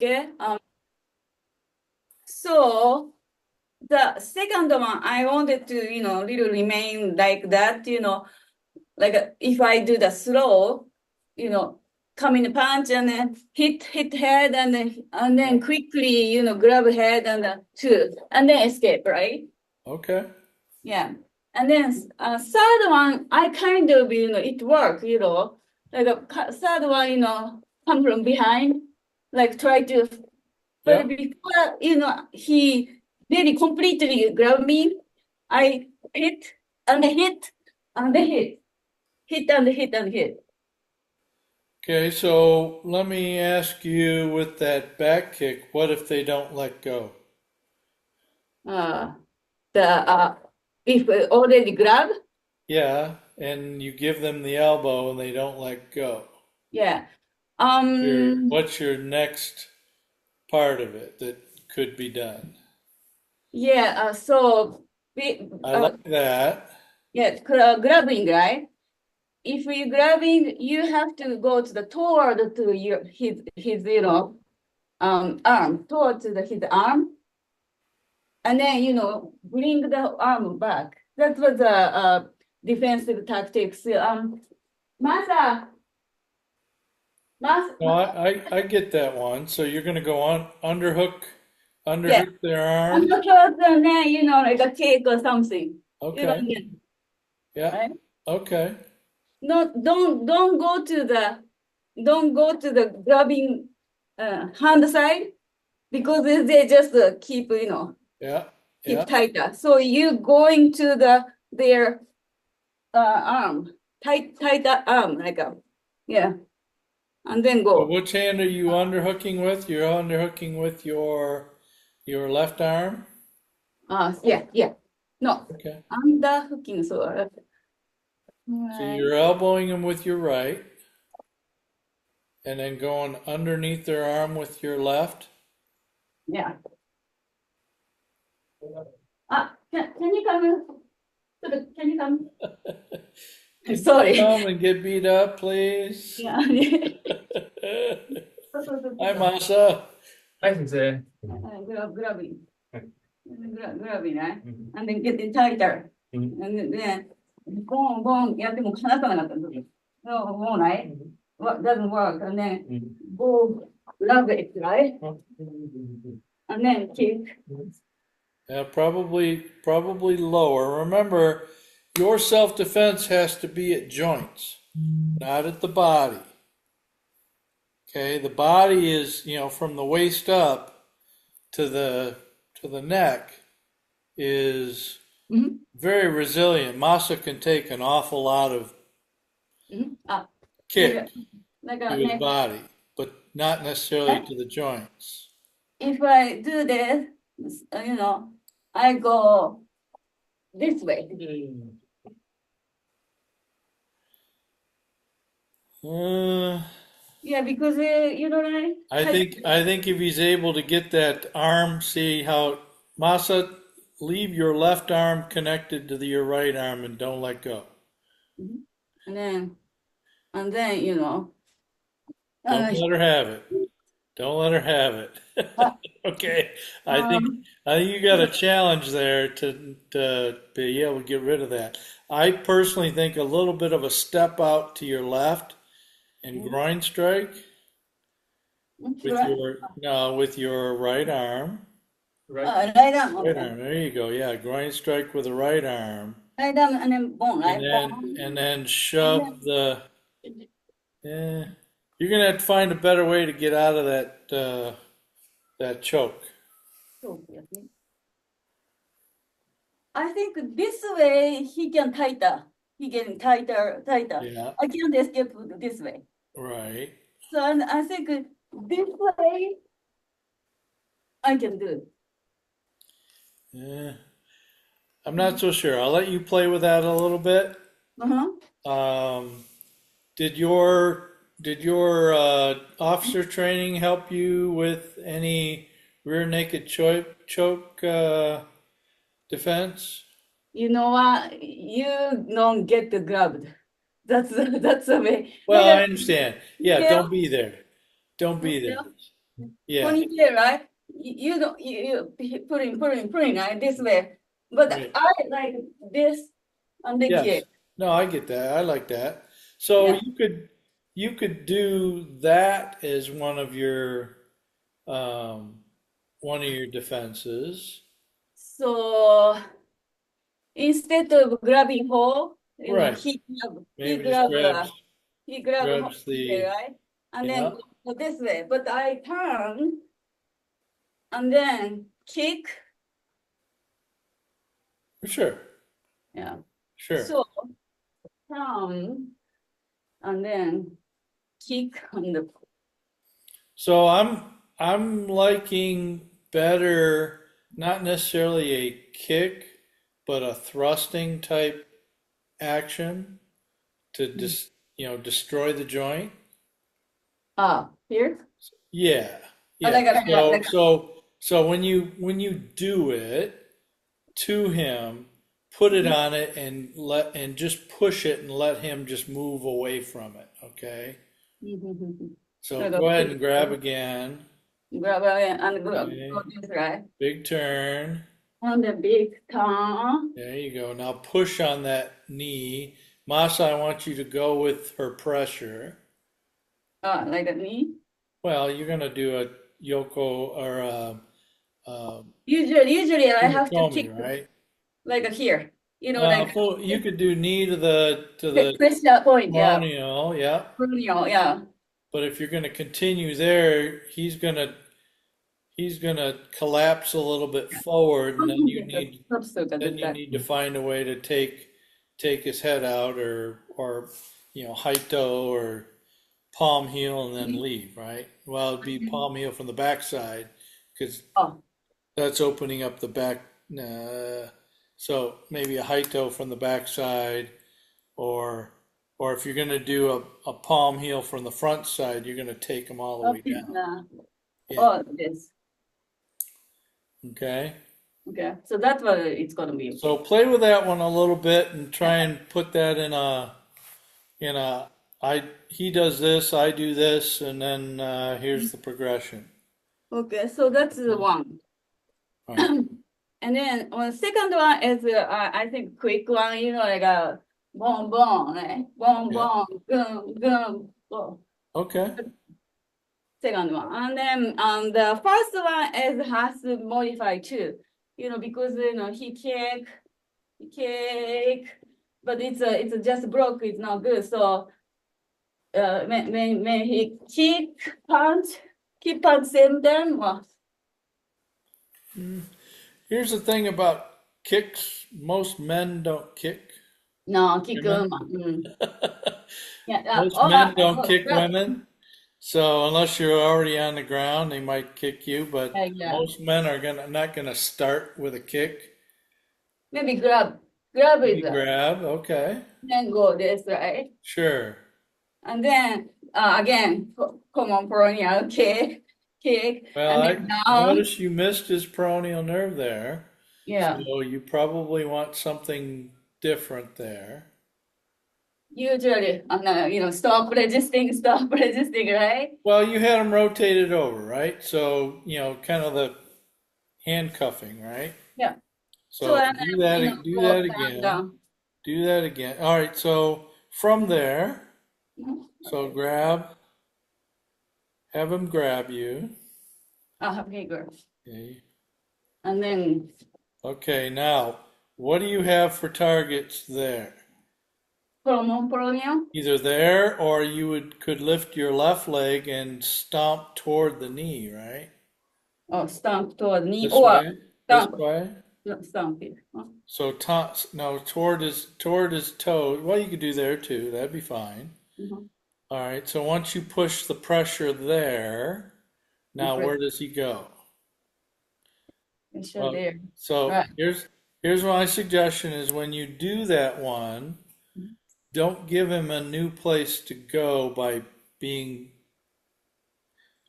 Okay. So the second one, I wanted to, little remain like that, like if I do the slow, you know, come in punch and then hit head and then quickly, grab head and shoot and then escape, right? Okay. Yeah. And then third one, I kind of, it worked, like third one, come from behind, like try to, but Yeah. before, he really completely grabbed me, I hit and hit and hit, hit and hit and hit. Okay, so let me ask you with that back kick, what if they don't let go? Uh, the if already grab, Yeah, and you give them the elbow and they don't let go. yeah. What's your next part of it that could be done? Yeah. So we, I like that. yeah, grabbing, right? If you grabbing, you have to go to the toward to his arm toward to his arm, and then bring the arm back. That was a defensive tactics. Masa, No, Masa, I get that one. So you're gonna go on yeah. underhook their I'm arm. not sure, and then like a cake or something. Okay. Yeah, Yeah. right? Okay. No, don't go to the grabbing hand side because they just keep Yeah. Yeah. keep tighter. So you going to their arm, tighter arm like yeah, and then So go. which hand are you underhooking with? You're underhooking with your left arm? Yeah, yeah. No, Okay. under hooking. So So right, you're elbowing them with your right and then going underneath their arm with your left. yeah. Can you come? Can you come? Can you Sorry. come and get beat up, please? Yeah. Hi, Masa.はい、先生。Grabbing, はい。grabbing, right? うん。And then getting tighter. うん。And then, boom, boom, やっても離さなかったの。No, won't う right? ん。What doesn't work? And then うん。go grab it, right? あ、うん。And then kick. うん。Yeah, probably lower. Remember, your self-defense has to be at joints, not at the body. Okay, the body is, from the waist up to the neck is Mhm, very resilient. Masa can take an awful lot of mhm. kick Like to a his neck. body, but not necessarily to the joints. If I do this, I go this way. うん。Uh, Yeah, because right? I think if he's able to get that arm, see how Masa, leave your left arm connected to your right arm and don't let go. Mhm. And then Don't uh, let her have it. Don't let her have it. uh, Okay. I think um, I think you got a challenge there to be able to get rid of that. I personally think a little bit of a step out to your left and groin strike with right, your no with your right arm. Right. right arm, Right okay. arm. There you go. Yeah, groin strike with the right arm. Right arm and then bone, And right? then Bone. and then And shove the then eh, you're gonna have to find a better way to get out of that choke. so, yes. I think this way he can tighter. He getting tighter, tighter. Yeah, I can't escape this way. right. So I think this way I can do it. Yeah. I'm not so sure. I'll let you play with that a little bit. Uh-huh. Um, did your officer training help you with any rear naked choke defense? You know what? You don't get grabbed. That's the way. Like Well, I understand. Yeah, still, don't be there. Don't be there. Yeah, ponytail, right? You don't, you putting, right, this way. But right. I like this on the Yes. kick. No, I get that. I like that. So Yeah. you could do that as um one of your defenses. So instead of grabbing hold, Right. he Maybe just grab, hold, grabs okay, the right? And then yeah, go this way. But I turn and then kick. sure. Yeah. Sure. So turn and then kick on the. So I'm liking better not necessarily a kick, but a thrusting type action to destroy the joint. Here. Yeah. Oh, Yeah. yeah, So when you do it to him, put it on it and just push it and let him just move away from it, okay? So Like go a ahead kick. and grab again. Grab and go Okay. this right. Big turn. On the big tongue. There you go. Now push on that knee. Masa, I want you to go with her pressure. Like a knee. Well, you're going to do a Yoko or a Usually I have to Futomi, kick right? like a here. Like You could do knee to the press that point. Yeah. peroneal, yeah. Perennial, yeah. But if you're going to continue there, he's gonna collapse a little bit forward, and then you need then you need to find a way to take his head out, or Haito or palm heel and then leave, right? Well, it'd be palm heel from the backside because Oh, that's opening up the back. So maybe a Haito from the backside, or or if you're going to do a palm heel from the front side, you're going to take them all the way okay. down. Yeah. Oh, this. Okay. Okay. So that's what it's gonna be. So play with that one a little bit and try and put that in a he does this, I do this, and then here's the progression. Okay, so that's the one. All right. And then on the second one is I think quick one, like a boom boom, right? Boom Yeah. boom, boom boom. Oh, Okay. second one, and then the first one is has to modify too, because he kick, but it's just broke. It's not good. So when he kick punch same time. Well, Here's the thing about kicks. Most men don't kick no, kick women. yeah. Most men don't kick women. So unless you're already on the ground, they might kick you. But Yeah. most men are not gonna start with a kick. Maybe grab Maybe it, grab. Okay. then go this, right? Sure. And then again, come on, peroneal kick, Well, and I then down. noticed you missed his peroneal nerve there. Yeah. So you probably want something different there. Usually, stop resisting, right? Well, you had him rotated over, right? So, kind of the handcuffing, right? Yeah. So So and do then, that, do go that down, again. down. Do that again. All right, so from there, so have him grab you. Okay, good. Okay. And then Okay, now, what do you have for targets there? peroneal. Either there or could lift your left leg and stomp toward the knee, right? Oh, stomp toward knee This or way? This stomp, way? stomp it. So no, toward his toe. Well, you could do there too. That'd be fine. Mhm. All right. So once you push the pressure there, now Press where does he go? pressure Well, there. so Right. here's my suggestion is when you do that one, don't give him a new place to go by being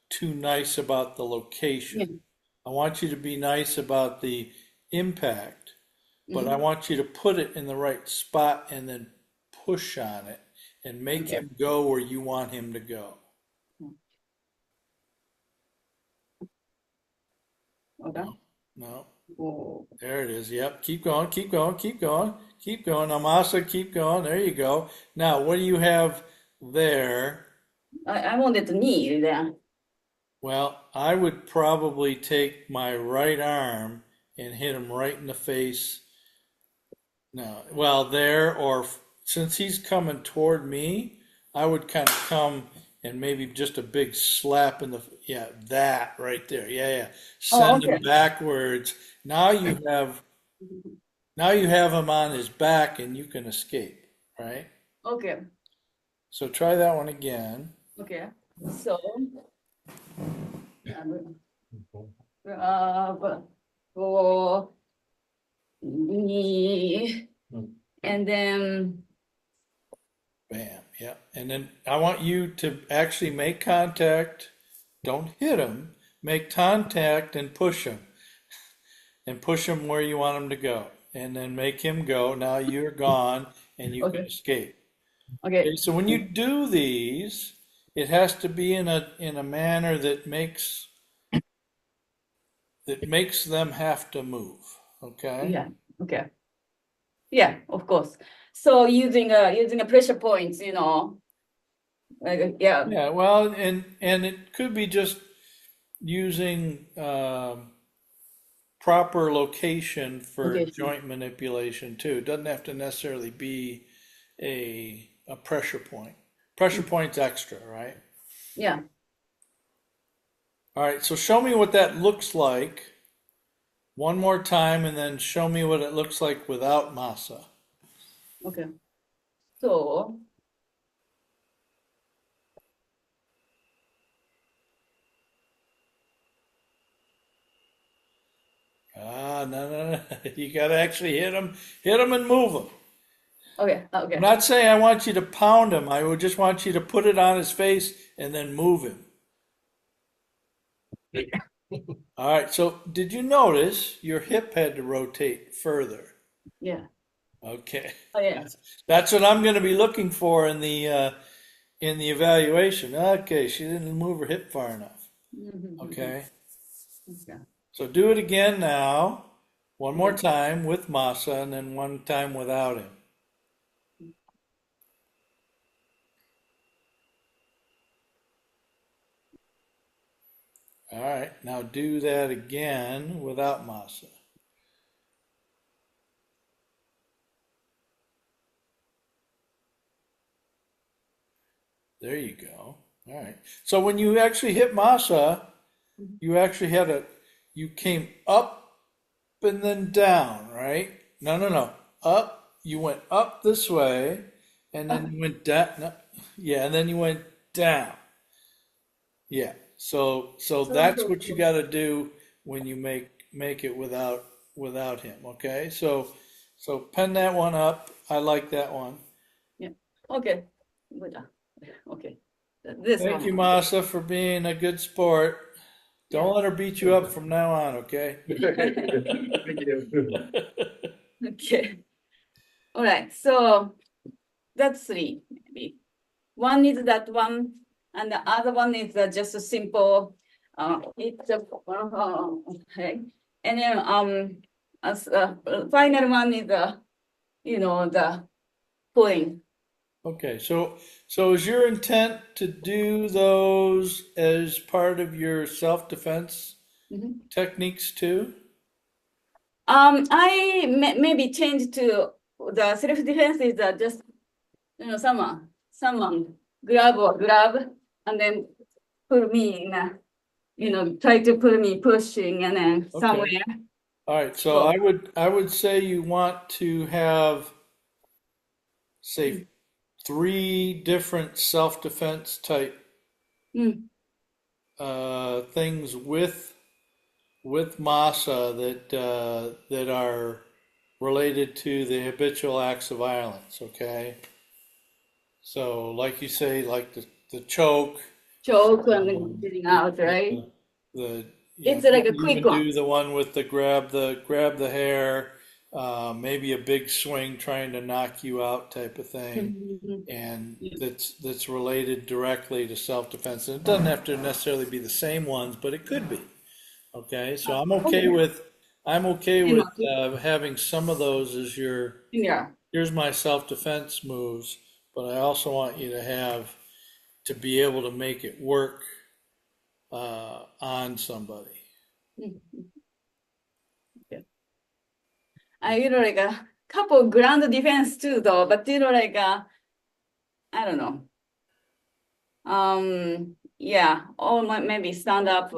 too nice about the Yeah. location. I want you to be nice about the impact, but I Mhm. want you to put it in the right spot and then push on it and make Okay. him go where you want him to go. Okay. No. Oh, There it is. Yep. Keep going. Keep going. Keep going. Keep going. Amasa, keep going. There you go. Now, what do you have there? I wanted to kneel there. Well, I would probably take my right arm and hit him right in the face. No, well, there, or since he's coming toward me, I would kind of come and maybe just a big slap in the, yeah, that right there. Yeah, yeah. Oh, Send him okay. backwards. Now you have, now you have him on his back and you can escape, right? Okay. So try that one again. Okay. So, grab, go, knee, and then, Bam. Yeah. And then I want you to actually make contact. Don't hit him. Make contact and push him. And push him where you want him to go. And then make him go. Now you're gone and you can okay. escape. Okay. Okay, so when you do these, it has to be in a manner that makes them have to move. Okay? Yeah. Okay. Yeah, of course. So using a pressure points, yeah. Yeah, well, and it could be just using proper location for Okay. joint manipulation too. It doesn't have to necessarily be a pressure point. Pressure point's extra, right? Yeah. All right, so show me what that looks like one more time and then show me what it looks like without masa. Okay. So, Ah, no, no, no. You got to actually hit him and move him. okay. I'm Okay. not saying I want you to pound him. I would just want you to put it on his face and then move him. All right, so did you notice your hip had to rotate further? Yeah. Okay. Oh, yeah. That's what I'm going to be looking for in the evaluation. Okay, she didn't move her hip far enough. Okay. Okay. So do it again now. One more Okay. time with Masa and then one time without him. All right, now do that again without Masa. There you go. All right. So when you actually hit Masa, you actually you came up and then down, right? No, no, no. Up, you went up this way, and then you went down. No, yeah, and then you went down. Yeah. So that's So, what you got to do when you make it without him. Okay. So pen that one up. I like that one. yeah. Okay. Good. Okay. This Thank you, one. Masa, for being a good sport. Don't let her beat you up from now on, okay? Thank you. Okay. All right. So that's three, maybe. One is that one, and the other one is just a simple. It's a okay. And then as final one is the pulling. Okay, so is your intent to do those as part of your self-defense Mhm. techniques too? I maybe change to the self-defense is just someone grab and then put me in try to put me pushing and then somewhere. Okay. All right, so So I would say you want to have, say, three different self-defense type mm, things with masa that are related to the habitual acts of violence. Okay, so like you say, like the choke, choke and then um, getting out, right? the you know It's like a you quick even one. do the one with the grab the hair, maybe a big swing trying to knock you out type of thing, Mhm. and Yeah. that's related directly to self defense. And it doesn't have to necessarily be the same ones, but it could be. Okay, so I'm okay with having some of those as your Yeah. here's my self-defense moves, but I also want you to be able to make it work on somebody. Mm. Okay. Like a couple ground defense too, though, but like I don't know. Yeah, or maybe stand up.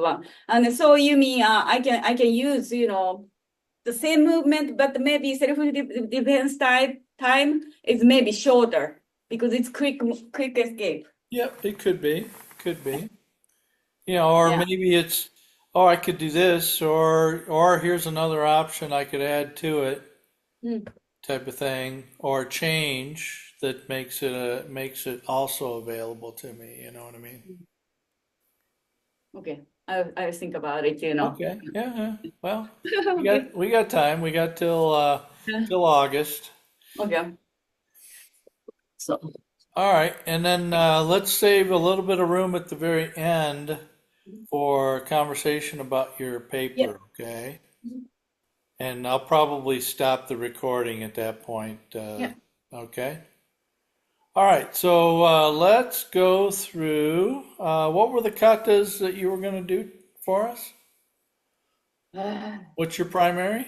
And so you mean I can use the same movement, but maybe self defense time is maybe shorter because it's quick escape. Yep, it could be. Or Yeah. maybe it's, oh, I could do this, or here's another option I could add to it, Mm, type of thing, or change that makes it also available to me. You know what I mean? okay. I think about it. Okay. Yeah. Yeah. Well, we Okay. got we got time. We got till August. Okay. So All right, and then let's save a little bit of room at the very end for a conversation about your yeah. paper. Okay. And I'll probably stop the recording at that point. Yeah. Okay. All right. So let's go through. What were the katas that you were going to do for us? What's your primary?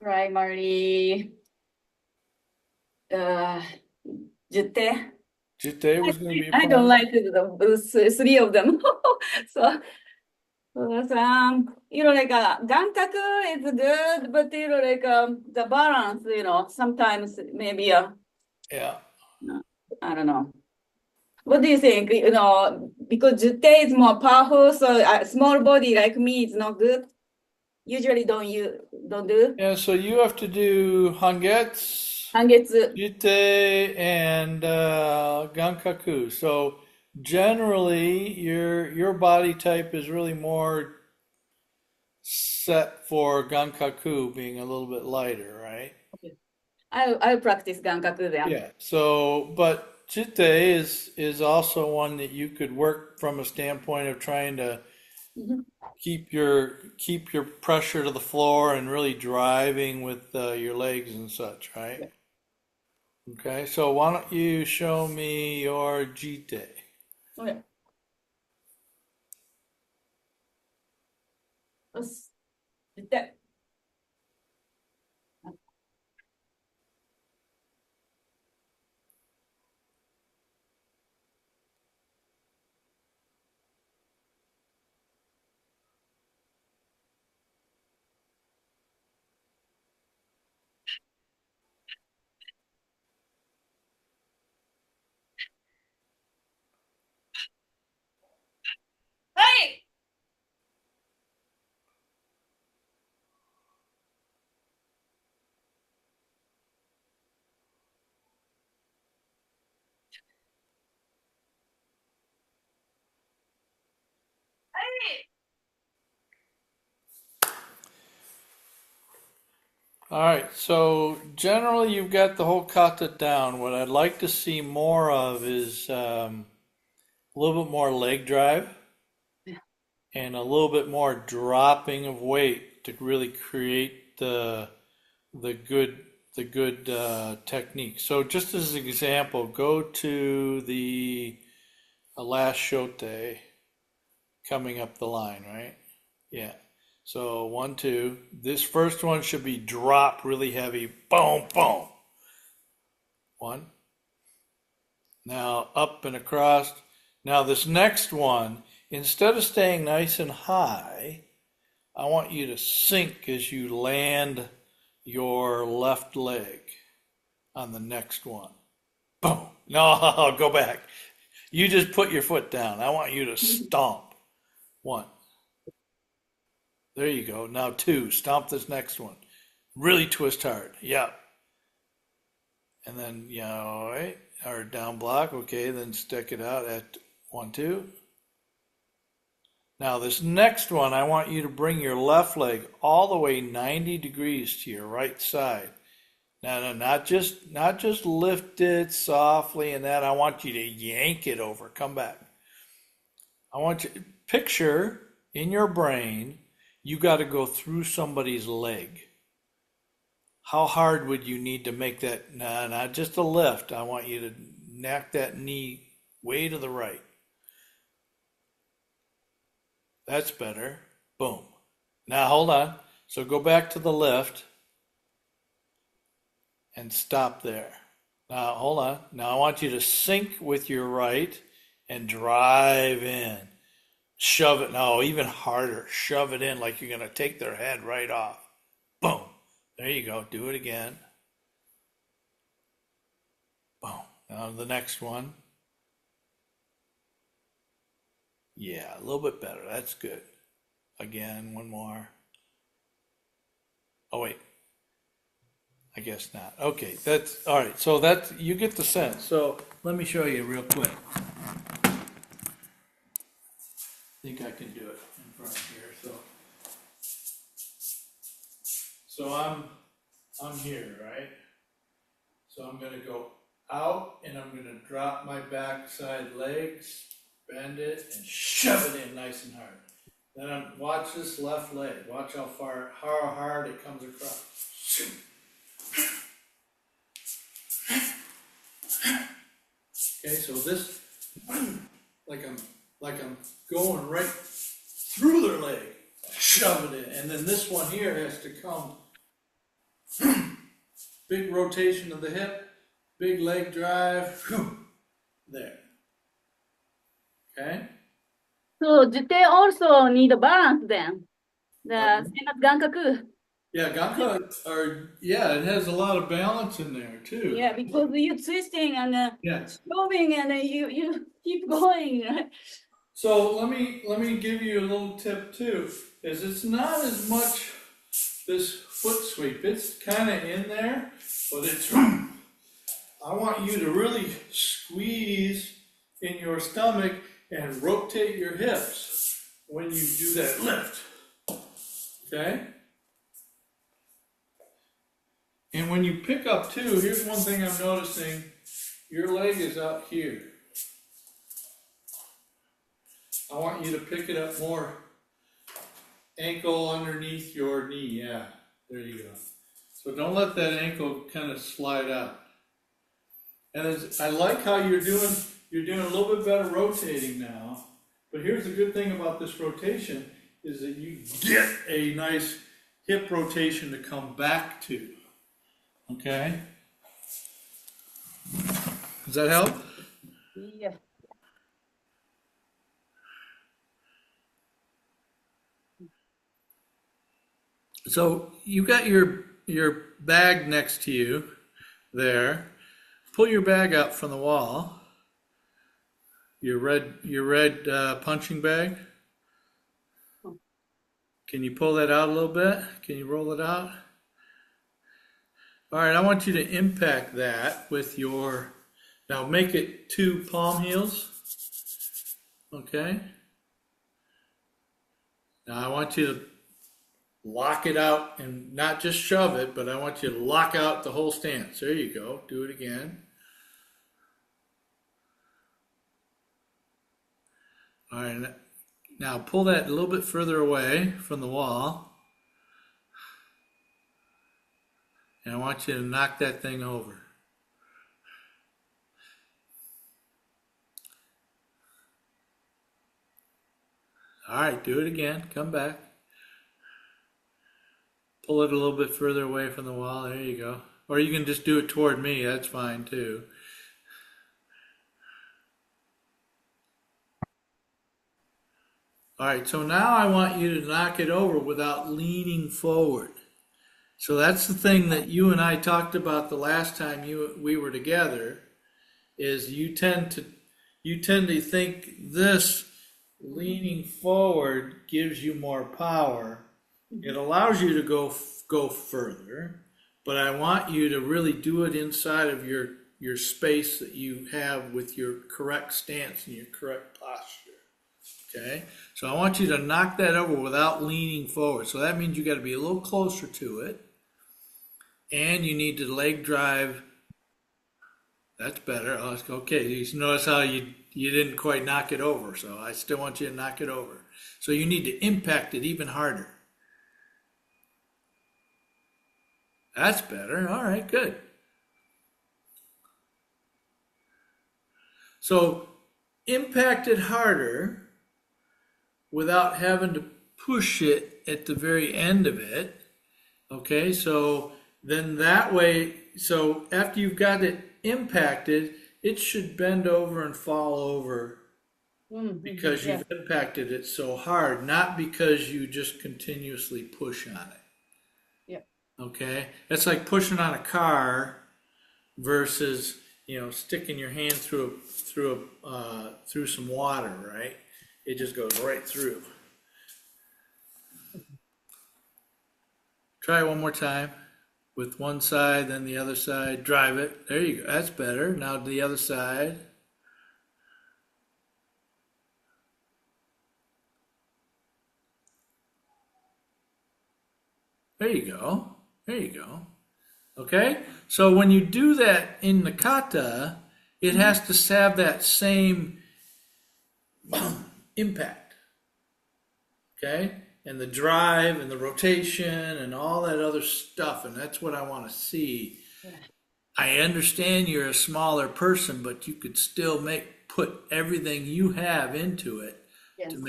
Primary uh Jitte. Jitte was going to be a I don't primary. like three of them. So like gankaku is good, but like the balance, sometimes maybe Yeah. I don't know. What do you think? Because Jitte is more powerful, so a small body like me is not good. Usually don't do. Yeah. So you have to do Hangetsu, Hangetsu. Jitte, and Gankaku. So generally, your body type is really more set for Gankaku being a little bit lighter, right? Okay. I'll practice gankaku then. Yeah. So, but Jitte is also one that you could work from a standpoint of trying to Mhm. keep your pressure to the floor and really driving with your legs and such, right? Yeah. Okay. So why don't you show me your Jitte? Okay. Let's- Jitte. Hey! Hey! All right. So generally, you've got the whole kata down. What I'd like to see more of is a little bit more leg drive and a little bit more dropping of weight to really create the good technique. So just as an example, go to the last shote coming up the line, right? Yeah. So 1, 2. This first one should be drop really heavy. Boom, boom. One. Now up and across. Now this next one, instead of staying nice and high, I want you to sink as you land your left leg on the next one. Boom. No, go back. You just put your foot down. I want you to stomp. One. There you go. Now 2. Stomp this next one. Really twist hard. Yeah. And then, right? Or down block. Okay. Then stick it out at 1, 2. Now this next one, I want you to bring your left leg all the way 90 degrees to your right side. No, not just lift it softly and that. I want you to yank it over. Come back. I want you to picture in your brain, you got to go through somebody's leg. How hard would you need to make that? Nah, not just a lift. I want you to knock that knee way to the right. That's better. Boom. Now hold on. So go back to the lift and stop there. Now hold on. Now I want you to sink with your right and drive in. Shove it. No, even harder. Shove it in like you're going to take their head right off. Boom. There you go. Do it again. Boom. Now the next one. Yeah, a little bit better. That's good. Again, one more. Oh, wait. I guess not. Okay, that's all right. So that's, you get the sense. So let me show you real quick. I think I can do it in front of here. So I'm here, right? So I'm going to go out and I'm going to drop my backside legs, bend it, and shove it in nice and hard. Then watch this left leg. Watch how hard it comes across. Okay, so this, like I'm going right through their leg, shove it in, and then this one here has to come. Big rotation of the hip, big leg drive, there. Okay. So Jitte also need a balance then. The Gankaku. Yeah, yeah, it has a lot of balance in there too. Yeah, because you're twisting and Yes. moving and you keep going, right? So let me give you a little tip too. Is it's not as much this foot sweep. It's kind of in there, but it's. I want you to really squeeze in your stomach and rotate your hips when you do that lift. Okay? And when you pick up too, here's one thing I'm noticing. Your leg is out here. I want you to pick it up more. Ankle underneath your knee. Yeah, there you go. So don't let that ankle kind of slide out. And I like how you're doing a little bit better rotating now. But here's the good thing about this rotation is that you get a nice hip rotation to come back to. Okay? Does that help? Yeah. So you got your bag next to you there. Pull your bag out from the wall. Your red punching bag. Can you pull that out a little bit? Can you roll it out? All right, I want you to impact that with your, now make it 2 palm heels. Okay. Now I want you to lock it out and not just shove it, but I want you to lock out the whole stance. There you go. Do it again. All right. Now pull that a little bit further away from the wall. And I want you to knock that thing over. All right, do it again. Come back. Pull it a little bit further away from the wall. There you go. Or you can just do it toward me. That's fine too. All right, so now I want you to knock it over without leaning forward. So that's the thing that you and I talked about the last time we were together, is you tend to think this leaning forward gives you more power. It allows you to go further, but I want you to really do it inside of your space that you have with your correct stance and your correct posture. Okay, so I want you to knock that over without leaning forward. So that means you got to be a little closer to it, and you need to leg drive That's better. Oh, okay, you notice how you didn't quite knock it over, so I still want you to knock it over. So you need to impact it even harder. That's better. All right, good. So impact it harder without having to push it at the very end of it. Okay, so then that way, so after you've got it impacted, it should bend over and fall over because Yeah. you've impacted it so hard, not because you just continuously push on it. Yeah. Okay, that's like pushing on a car versus sticking your hand through some water, right? It just goes right through. Try it one more time with one side, then the other side. Drive it. There you go. That's better. Now the other side. There you go. There you go. Okay? So when you do that in the kata, it has to have that same impact. Okay? And the drive and the rotation and all that other stuff. And that's what I want to see. Yeah. I understand you're a smaller person, but you could still put everything you have into it Yes. to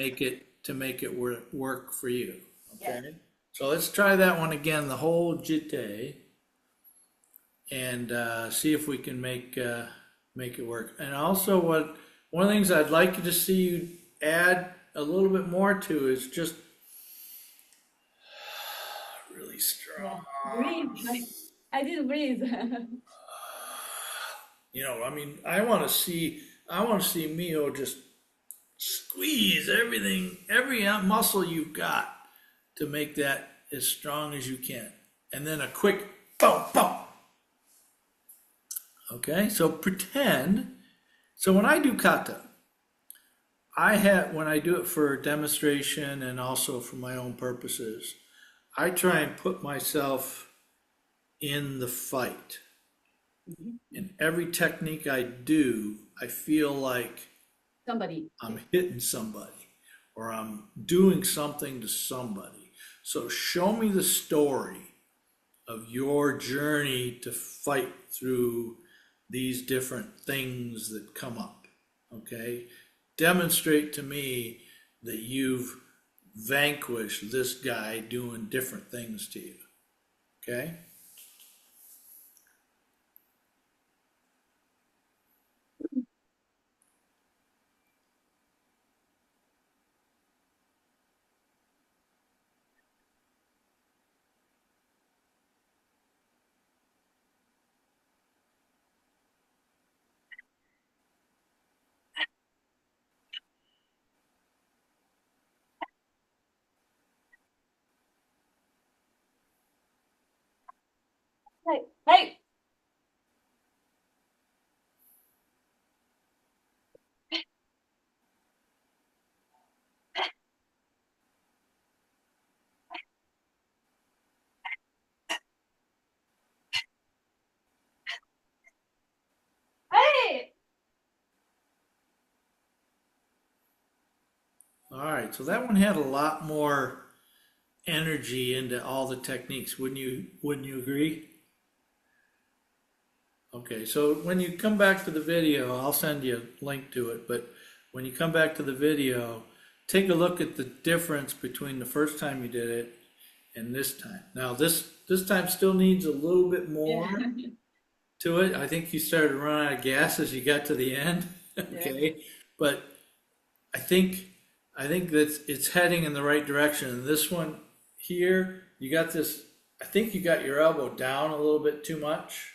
make it work for you. Okay. Yeah. So let's try that one again, the whole jitte, and see if we can make it work. And also, one of the things I'd like you to see you add a little bit more to is just really strong. Breathe. I didn't breathe. I mean, I want to see Miho just squeeze everything, every muscle you've got to make that as strong as you can. And then a quick boom, boom. Okay, so pretend. So when I do kata, when I do it for demonstration and also for my own purposes, I try and put myself in the fight. In every technique I do, I feel like Somebody. I'm hitting somebody or I'm doing something to somebody. So show me the story of your journey to fight through these different things that come up. Okay? Demonstrate to me that you've vanquished this guy doing different things to you. Okay? Hey, hey. Hey. All right, so that one had a lot more energy into all the techniques. Wouldn't you agree? Okay, so when you come back to the video, I'll send you a link to it, but when you come back to the video, take a look at the difference between the first time you did it and this time. Now this time still needs a little bit more Yeah. to it. I think you started to run out of gas as you got to the end. Okay, but I think that it's heading in the right direction. And this one here, you got this. I think you got your elbow down a little bit too much.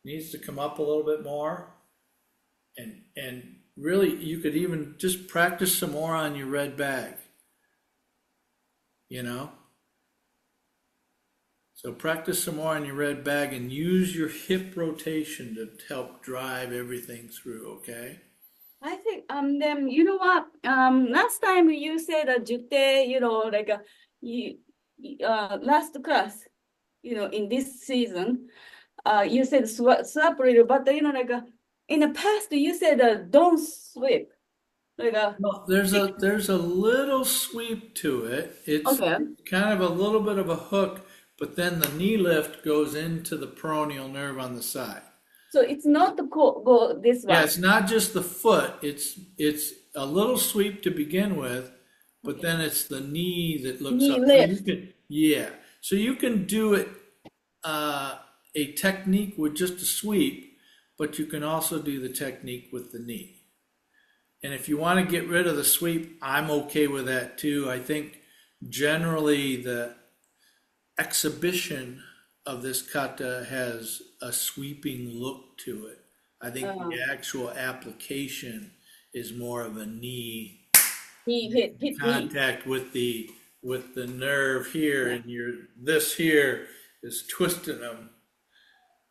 Needs to come up a little bit more. And really, you could even just practice some more on your red bag. You know. So practice some more on your red bag and use your hip rotation to help drive everything through. Okay. I think then you know what last time you said a Jitte, like last class, in this season, you said swap little, but like in the past you said don't sweep. Like Well, there's a little sweep to it. It's okay. kind of a little bit of a hook, but then the knee lift goes into the peroneal nerve on the side. So it's not the go this Yeah, one. it's not just the foot. It's a little sweep to begin with, but Okay. then it's the knee that looks Knee up. So you lift. can, yeah. So you can do it a technique with just a sweep, but you can also do the technique with the knee. And if you want to get rid of the sweep, I'm okay with that too. I think generally the exhibition of this kata has a sweeping look to it. I think the Uh, actual application is more of a knee knee hit knee. contact with the nerve here, Yeah. and this here is twisting them.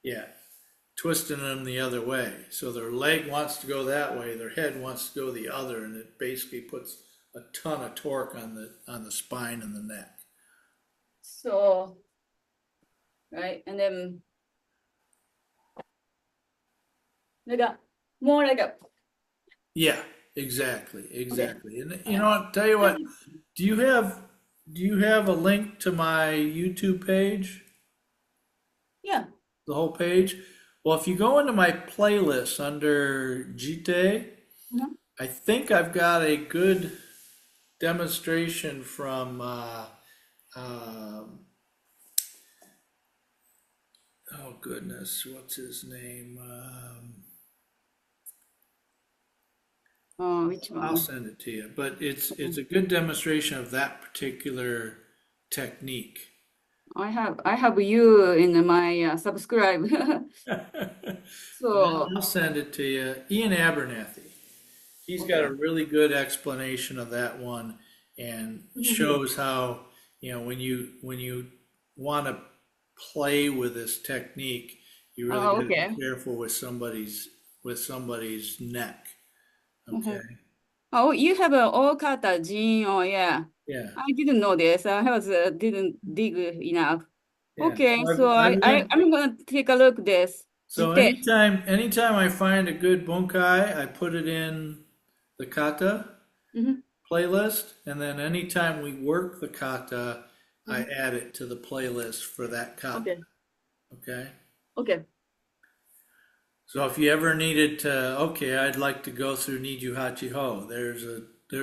Yeah, twisting them the other way. So their leg wants to go that way, their head wants to go the other, and it basically puts a ton of torque on the spine and the neck. So right, and then like more like a Yeah, exactly. And you know what? Tell you what, do you have a link to my YouTube page? yeah. The whole page? Well, if you go into my playlist under Jitte, Mhm. I think I've got a good demonstration from oh goodness, what's his name? Oh, which I'll one? send it to you. But it's a good demonstration of that particular technique. I have you in my subscribe. So I'll send it to you. Ian Abernathy. He's got okay. a really good explanation of that one and shows how, when you want to play with this technique, you really Oh, got to be okay. careful with somebody's neck. Okay. Okay. Oh, you have a all kata gene. Oh, yeah. Yeah. I didn't know this. I was didn't dig enough. Yeah. Okay, So so I've been I'm gonna take a look this. so Jitte. anytime I find a good bunkai, I put it in the kata Mm-hmm. playlist, and then anytime we work the kata, I Mm-hmm. add it to the playlist for that kata. Okay. Okay. Okay. So if you ever needed to, okay, I'd like to go through Niju Hachi Ho. There's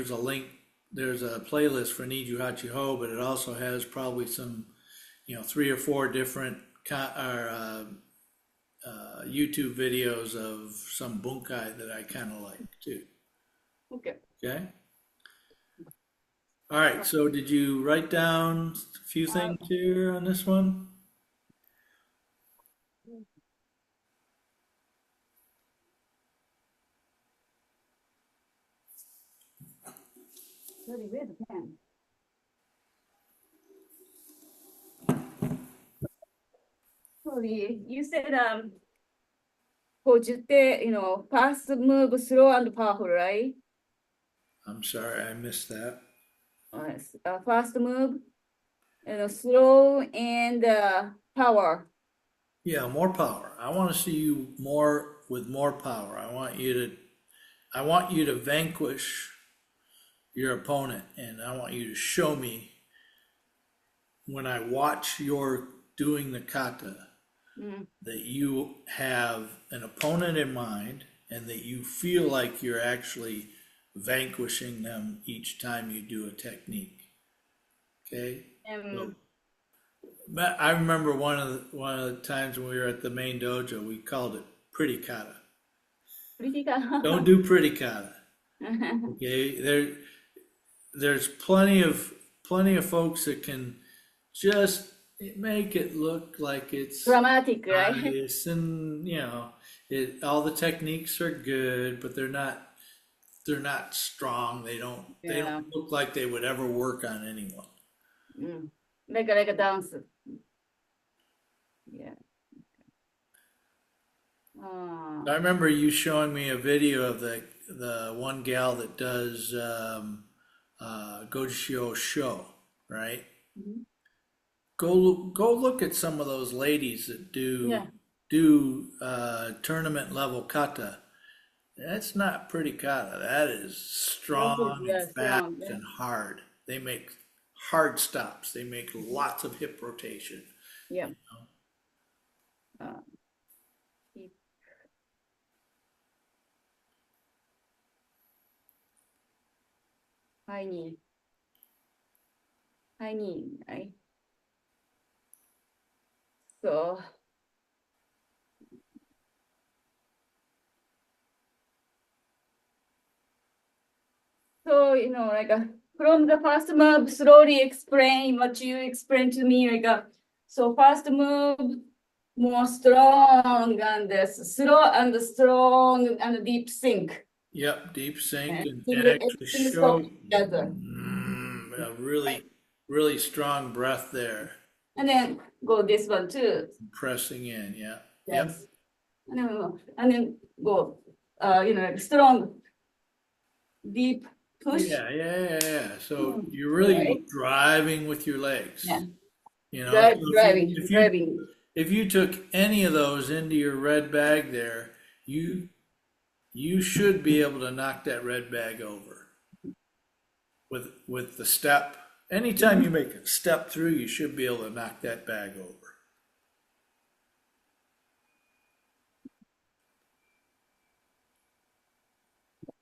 a link. There's a playlist for Niju Hachi Ho, but it also has probably some, three or four different YouTube videos of some bunkai that I kind of like too. Okay. Okay. All right. So did you write down a few Uh, things here on this one? sorry, where's the pen? Sorry, you said for Jitte, fast move, slow and powerful, right? I'm sorry, I missed that. Fast move, slow and power. Yeah, more power. I want to see you more with more power. I want you to vanquish your opponent, and I want you to show me when I watch your doing the kata Mm, that you have an opponent in mind and that you feel like you're actually vanquishing them each time you do a technique. Okay? So, um, but I remember one of the times when we were at the main dojo, we called it pretty kata. Don't critical. do pretty kata. Okay? There's plenty of folks that can just make it look like it's Dramatic, right? nice, and all the techniques are good, but they're not strong. They don't Yeah. look like they would ever work on anyone. Mm. Like a dance. Yeah. I remember you showing me a video of the one gal that does Gojushio show, right? Mhm. Go look at some of those ladies that do Yeah. tournament level kata, That's not pretty kata. That is This is, strong and yeah, fast strong. Yeah. and hard. They make hard stops. They make lots of hip rotation. Yeah. Uh, hip, high knee. High knee, right? So, like from the first move, slowly explain what you explained to me. So first move, more strong and slow and strong and deep sink. Yep, deep sink And and actually everything stop show together. a really, really strong breath there. And then go this one too. Pressing in. Yeah. Yep. Yes. And then go, like strong, deep push. Yeah. So you're Right. really driving with your Yeah. legs. So Driving. if you took any of those into your red bag there, you you should be able to knock that red bag over with the step. Anytime you make a step through, you should be able to knock that bag over.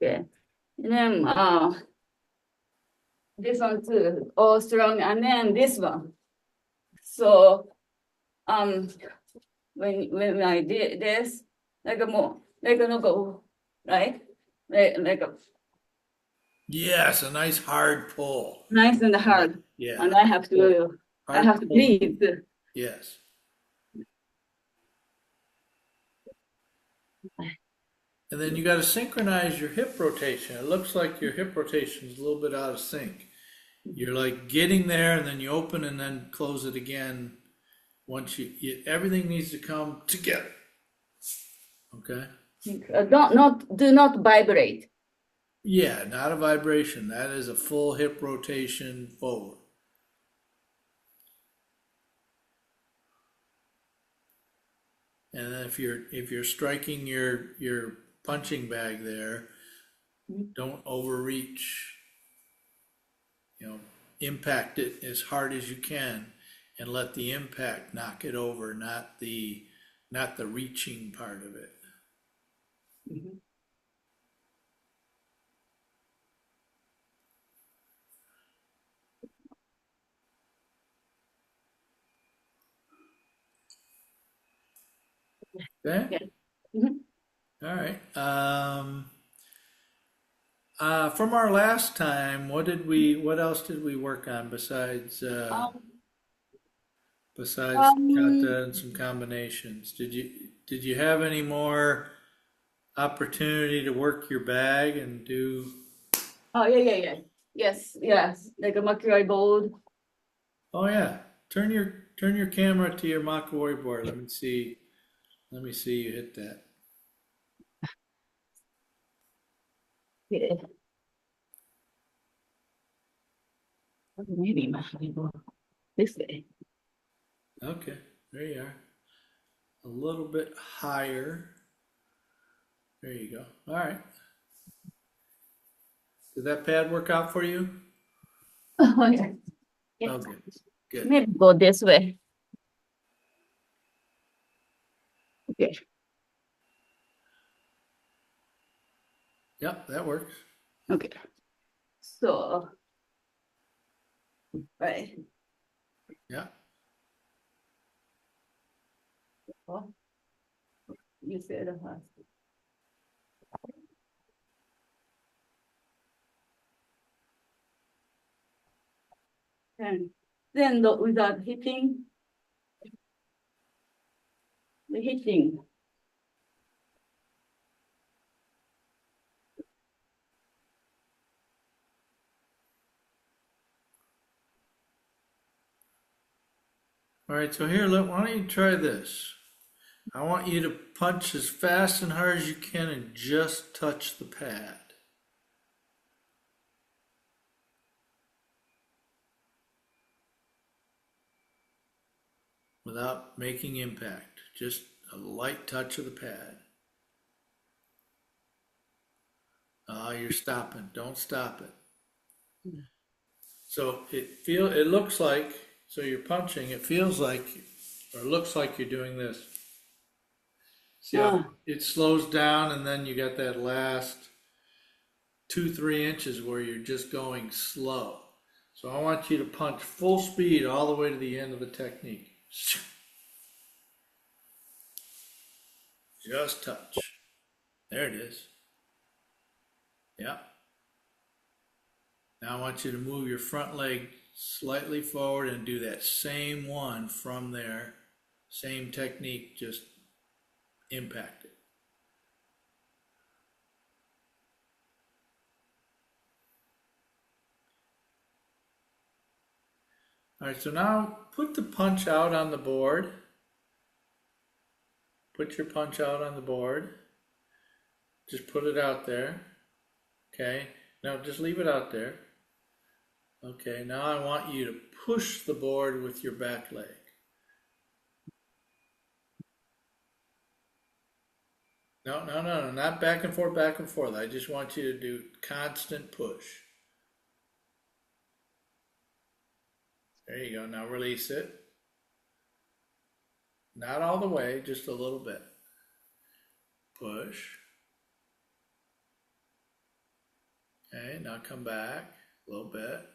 Okay. And then this one too, all strong, and then this one. So um when I did this, like a more like a go, right? Like a Yes, a nice hard pull. nice and hard. Yeah, And I hard have to pull. breathe. Yes. And then you got to synchronize your hip rotation. It looks like your hip rotation is a little bit out of sync. You're like getting there and then you open and then close it again. Everything needs to come together. Okay. Do not vibrate. Yeah, not a vibration. That is a full hip rotation forward. And then if you're striking your punching bag there, don't overreach. Impact it as hard as you can and let the impact knock it over, not the reaching part of it. Mhm. Okay? Yeah. Mhm. All right. From our last time, what else did we work on Um, besides um, kata and some combinations? Did you have any more opportunity to work your bag and do? oh yeah. Yes. Like a Makiwara board. Oh yeah, turn your camera to your Makiwara board. Let me see. Let me see you hit that. Yeah. Maybe Makiwara board this way. Okay, there you are. A little bit higher. There you go. All right. Did that pad work out for you? Oh yeah. Yeah. Okay, good. Maybe go this way. Okay. Yep, that works. Okay. So right. Yeah. Oh, you said and then without hitting. All right, so here, why don't you try this? I want you to punch as fast and hard as you can and just touch the pad without making impact. Just a light touch of the pad. You're stopping. Don't stop it. So it looks like, so you're punching, it feels like, or looks like you're doing this. See how it slows down and then you got that last 2-3 inches where you're just going slow. So I want you to punch full speed all the way to the end of the technique. Just touch. There it is. Yeah. Now I want you to move your front leg slightly forward and do that same one from there. Same technique, just impact it. All right, so now put the punch out on the board. Put your punch out on the board. Just put it out there. Okay, now just leave it out there. Okay, now I want you to push the board with your back leg. No, not back and forth, back and forth. I just want you to do constant push. There you go, now release it. Not all the way, just a little bit. Push. Okay, now come back a little bit.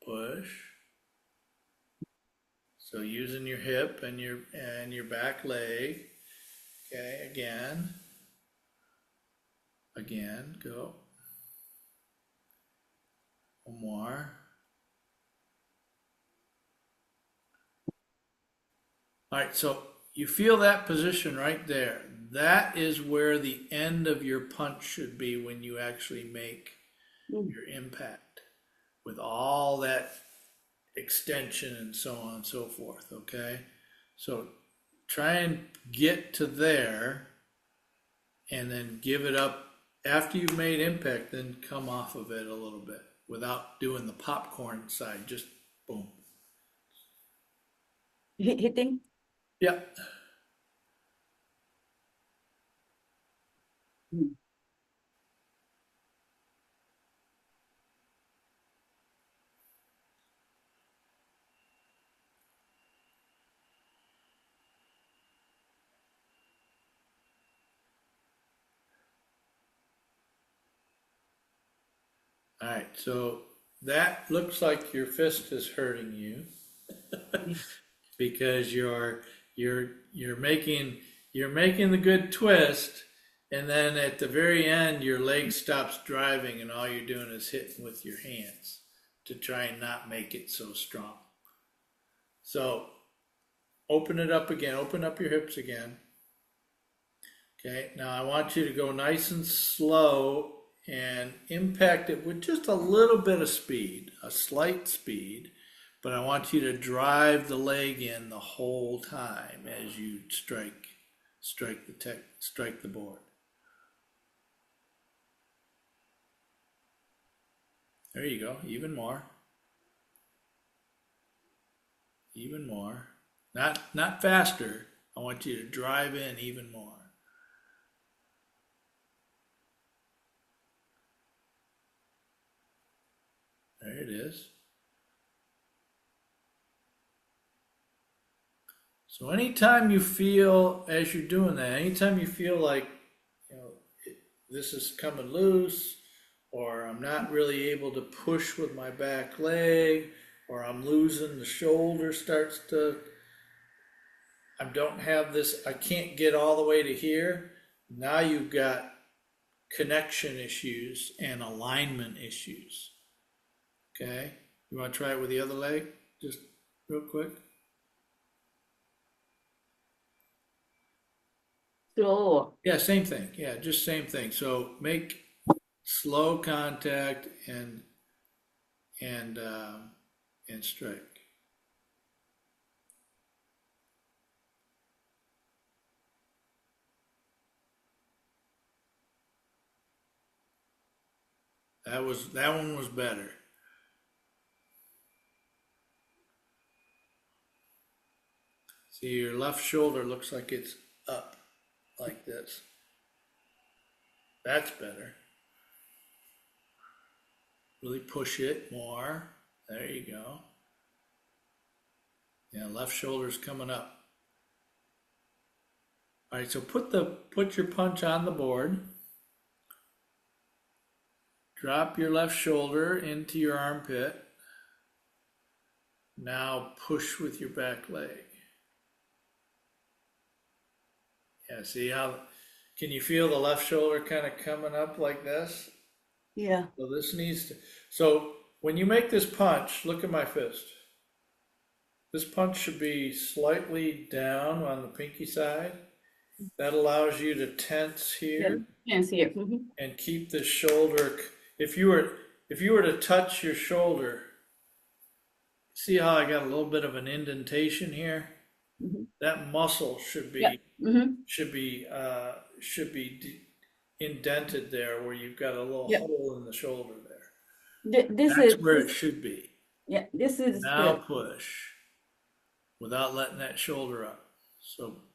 Push. So using your hip and your back leg. Okay, again. Again, go. One more. All right, so you feel that position right there. That is where the end of your punch should be when you actually make your impact with all that extension and so on and so forth, okay? So try and get to there and then give it up. After you've made impact, then come off of it a little bit without doing the popcorn side, just boom. Hitting? Yeah. All right, so that looks like your fist is hurting you because you're making the good twist, and then at the very end your leg stops driving and all you're doing is hitting with your hands to try and not make it so strong. So open it up again, open up your hips again. Okay, now I want you to go nice and slow and impact it with just a little bit of speed, a slight speed, but I want you to drive the leg in the whole time as you strike the board. There you go, even more. Even more. Not faster. I want you to drive in even more. There it is. So anytime you feel, as you're doing that, anytime you feel like, this is coming loose, or I'm not really able to push with my back leg, or I'm losing the shoulder I don't have this, I can't get all the way to here. Now you've got connection issues and alignment issues. Okay, you want to try it with the other leg? Just real quick. Slow. Yeah, same thing. Yeah, just same thing. So make slow contact and strike. That one was better. See, your left shoulder looks like it's up like this. That's better. Really push it more. There you go. Yeah, left shoulder's coming up. All right, so put your punch on the board. Drop your left shoulder into your armpit. Now push with your back leg. Yeah, see how, can you feel the left shoulder kind of coming up like this? Yeah. So this needs to, so when you make this punch, look at my fist. This punch should be slightly down on the pinky side. That allows you to tense here Yes, here. Mhm. and keep the shoulder. If you were to touch your shoulder, see how I got a little bit of an indentation here? Mhm. That muscle should be Yeah. Mhm. indented there where you've got a little Yeah. hole in the shoulder there. This That's is where it should be. yeah. This is Now good. push without letting that shoulder up. So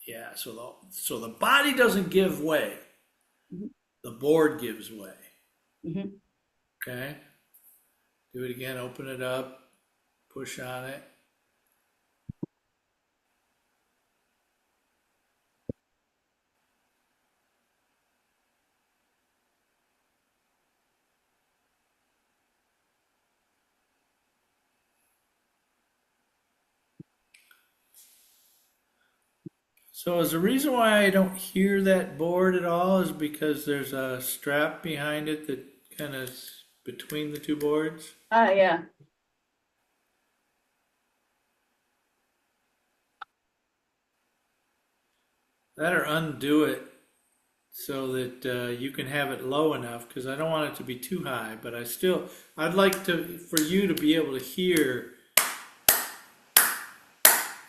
yeah, so the body doesn't give way. Mhm. The board gives way. Mhm. Okay? Do it again, open it up, push on it. So is the reason why I don't hear that board at all is because there's a strap behind it that kind of is between the two boards? Ah, yeah. That or undo it so that you can have it low enough because I don't want it to be too high, but I'd like for you to be able to hear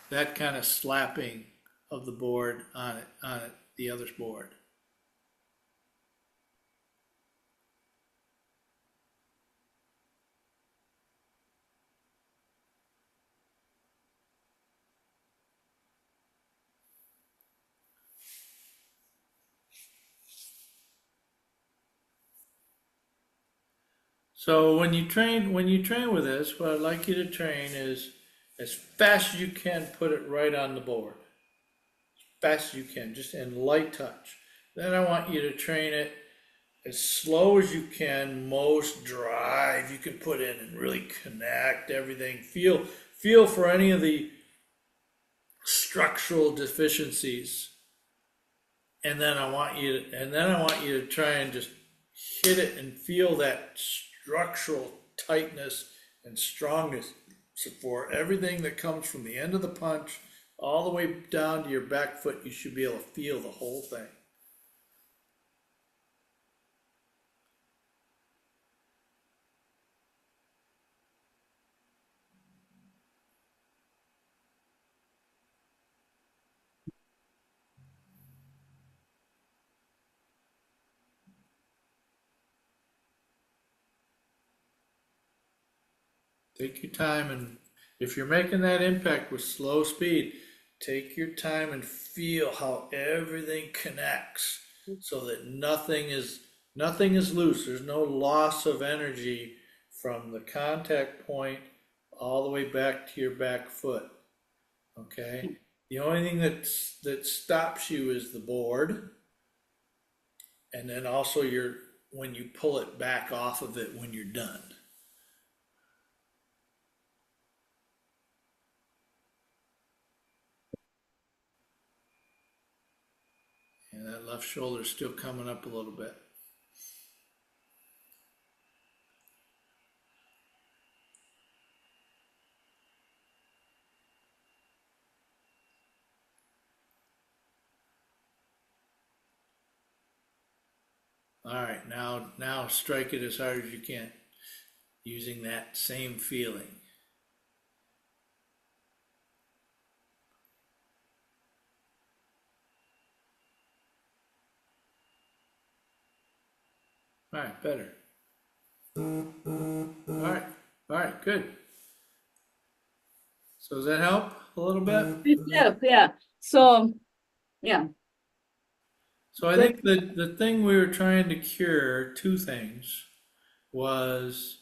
that kind of slapping of the board on the other's board. So when you train with this, what I'd like you to train is as fast as you can, put it right on the board. As fast as you can, just in light touch. Then I want you to train it as slow as you can, most drive you can put in and really connect everything. Feel for any of the structural deficiencies. And then I want you to try and just hit it and feel that structural tightness and strongness for everything that comes from the end of the punch all the way down to your back foot. You should be able to feel the whole thing. Take your time, and if you're making that impact with slow speed, take your time and feel how everything connects so that nothing is loose. There's no loss of energy from the contact point all the way back to your back foot. Okay? The only thing that stops you is the board, and then also when you pull it back off of it when you're done. And that left shoulder is still coming up a little bit. All right, now strike it as hard as you can, using that same feeling. All right, better. All right, good. So does that help a little bit? Yeah. So yeah. So I think that the thing we were trying to cure, two things. was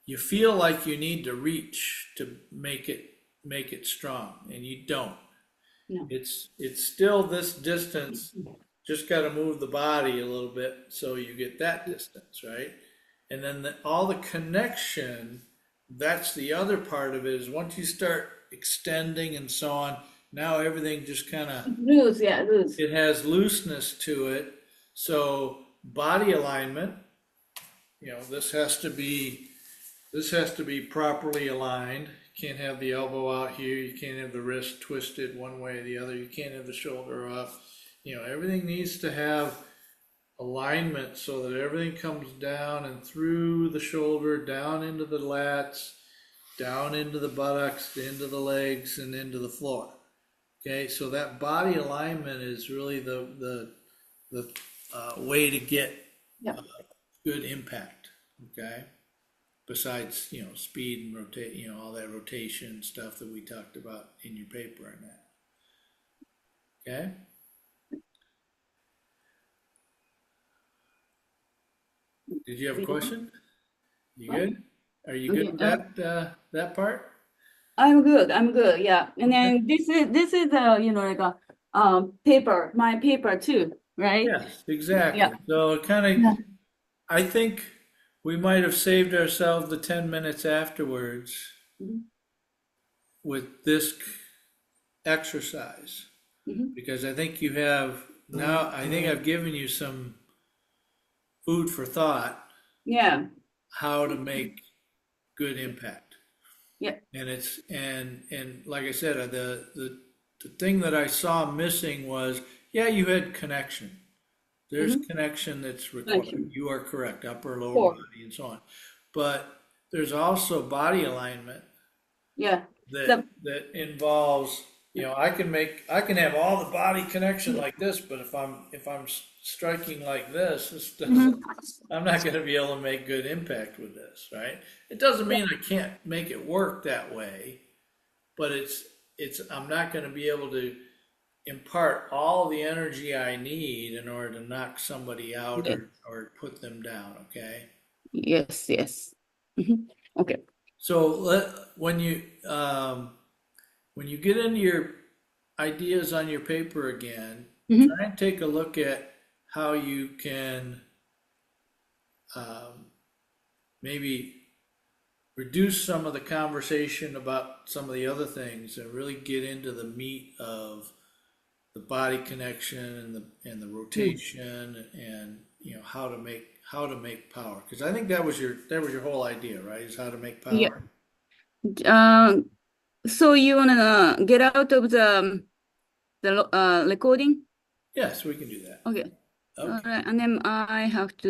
you feel like you need to reach to make it strong, and you don't. No. It's still this distance, just got to move the body a little bit so you get that distance, right? And then all the connection, that's the other part of it, is once you start extending and so on, now everything just kind of, Loose, yeah, loose. it has looseness to it. So body alignment, this has to be properly aligned. You can't have the elbow out here. You can't have the wrist twisted one way or the other. You can't have the shoulder up. Everything needs to have alignment so that everything comes down and through the shoulder, down into the lats, down into the buttocks, into the legs, and into the floor. Okay, so that body alignment is really the way to get Yeah. good impact. Okay, besides speed and rotate, all that rotation stuff that we talked about in your paper and that. Okay. Did you have a question? You good? Are you good with that part? I'm good. Yeah. And Okay. then this is like a paper, my paper too, right? Yes, exactly. Yeah. So kind of, Yeah. I think we might have saved ourselves the 10 minutes afterwards Mhm. with this exercise, Mhm. because I think you have now, I think I've given you some food for thought Yeah. how to make good impact. Yeah. And like I said, the thing that I saw missing was, yeah, you had connection. There's Mhm. connection that's required. Connection. You are correct, upper, lower Core. body, and so on. But there's also body alignment Yeah. that The that involves, I can have all the body connection like this, but if I'm striking like this, Mhm. I'm not going to be able to make good impact with this, right? It doesn't Yeah. mean I can't make it work that way, but I'm not going to be able to impart all the energy I need in order to knock somebody out Yes. or put them down, okay? Yes. Yes. Mhm. Okay. So when you get into your ideas on your paper again, Mhm. try and take a look at how you can um, maybe reduce some of the conversation about some of the other things and really get into the meat of the body connection and the Mm. rotation and how to make power, because I think that was your whole idea, right? Is how to make Yeah. power. So you wanna get out of the recording? Yes, we can do that. Okay. All Okay. right. And then I have to